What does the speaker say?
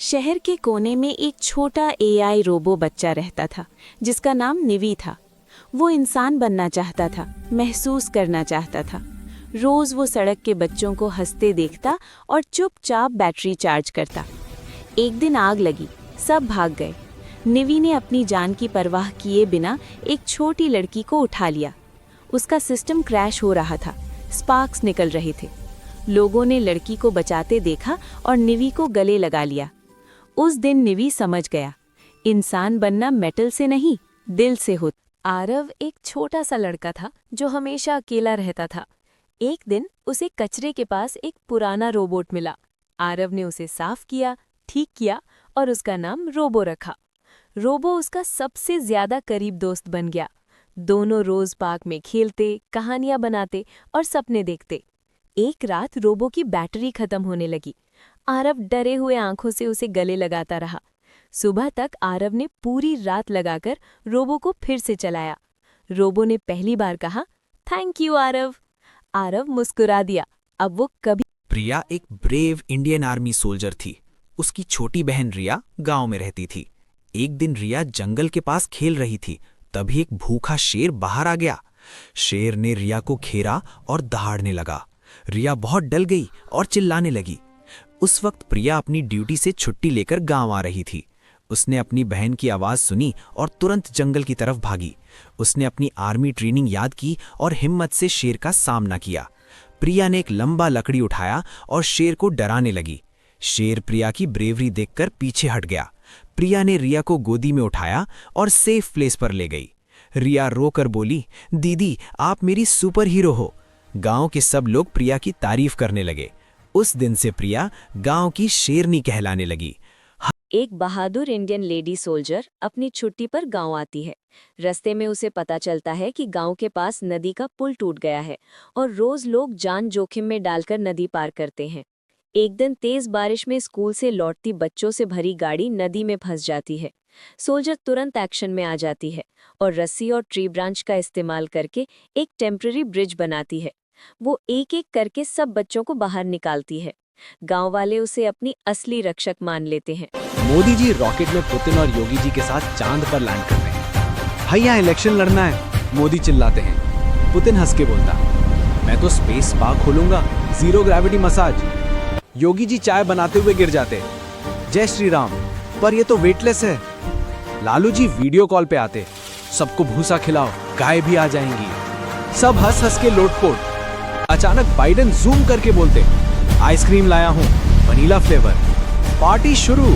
शहर के कोने में एक छोटा एआई रोबो बच्चा रहता था जिसका नाम निवी था। वो इंसान बनना चाहता था, महसूस करना चाहता था। रोज वो सड़क के बच्चों को हंसते देखता और चुपचाप बैटरी चार्ज करता। एक दिन आग लगी, सब भाग गए। निवी ने अपनी जान की परवाह किए बिना एक छोटी लड़की को उठा लिया। उसका सिस्टम क्रैश हो रहा था, स्पार्क्स निकल रहे थे। लोगों ने लड़की को बचाते देखा और निवी को गले लगा लिया। उस दिन निवी समझ गया, इंसान बनना मेटल से नहीं, दिल से होता। आरव एक छोटा सा लड़का था जो हमेशा अकेला रहता था। एक दिन उसे कचरे के पास एक पुराना रोबोट मिला। आरव ने उसे साफ किया, ठीक किया और उसका नाम रोबो रखा। रोबो उसका सबसे ज्यादा करीब दोस्त बन गया। दोनों रोज पार्क में खेलते, कहानियां बनाते और सपने देखते। एक रात रोबो की बैटरी खत्म होने लगी। आरव डरे हुए आंखों से उसे गले लगाता रहा। सुबह तक आरव ने पूरी रात लगाकर रोबो को फिर से चलाया। रोबो ने पहली बार कहा, थैंक यू आरव। आरव मुस्कुरा दिया। अब वो कभी। प्रिया एक ब्रेव इंडियन आर्मी सोल्जर थी। उसकी छोटी बहन रिया गांव में रहती थी। एक दिन रिया जंगल के पास खेल रही थी, तभी एक भूखा शेर बाहर आ गया। शेर ने रिया को घेरा और दहाड़ने लगा। रिया बहुत डर गई और चिल्लाने लगी। उस वक्त प्रिया अपनी ड्यूटी से छुट्टी लेकर गांव आ रही थी। उसने अपनी बहन की आवाज सुनी और तुरंत जंगल की तरफ भागी। उसने अपनी आर्मी ट्रेनिंग याद की और हिम्मत से शेर का सामना किया। प्रिया ने एक लंबा लकड़ी उठाया और शेर को डराने लगी। शेर प्रिया की ब्रेवरी देखकर पीछे हट गया। प्रिया ने रिया को गोदी में उठाया और सेफ प्लेस पर ले गई। रिया रोकर बोली, दीदी आप मेरी सुपर हीरो हो। गांव के सब लोग प्रिया की तारीफ करने लगे। उस दिन से प्रिया गांव की शेरनी कहलाने लगी। एक बहादुर इंडियन लेडी सोल्जर अपनी छुट्टी पर गांव आती है। रास्ते में उसे पता चलता है कि गांव के पास नदी का पुल टूट गया है और रोज लोग जान जोखिम में डालकर नदी पार करते हैं। एक दिन तेज बारिश में स्कूल से लौटती बच्चों से भरी गाड़ी नदी में फंस जाती है। सोल्जर तुरंत एक्शन में आ जाती है और रस्सी और ट्री ब्रांच का इस्तेमाल करके एक टेम्पररी ब्रिज बनाती है। वो एक एक करके सब बच्चों को बाहर निकालती है। गांव वाले उसे अपनी असली रक्षक मान लेते हैं। मोदी जी रॉकेट में पुतिन और योगी जी के साथ चांद पर लैंड कर रहे हैं। भैया इलेक्शन लड़ना है, मोदी चिल्लाते हैं। पुतिन हंस के बोलता, मैं तो स्पेस स्पा खोलूंगा, zero gravity massage. Yogi ji चाय बनाते हुए गिर जाते, जय श्री राम, पर ये तो वेटलेस है। लालू जी वीडियो कॉल पे आते, सबको भूसा खिलाओ, गाय भी आ जाएंगी। सब हंस हंस के लोटपोट। अचानक बाइडेन जूम करके बोलते, आइसक्रीम लाया हूं, वनीला फ्लेवर। पार्टी शुरू।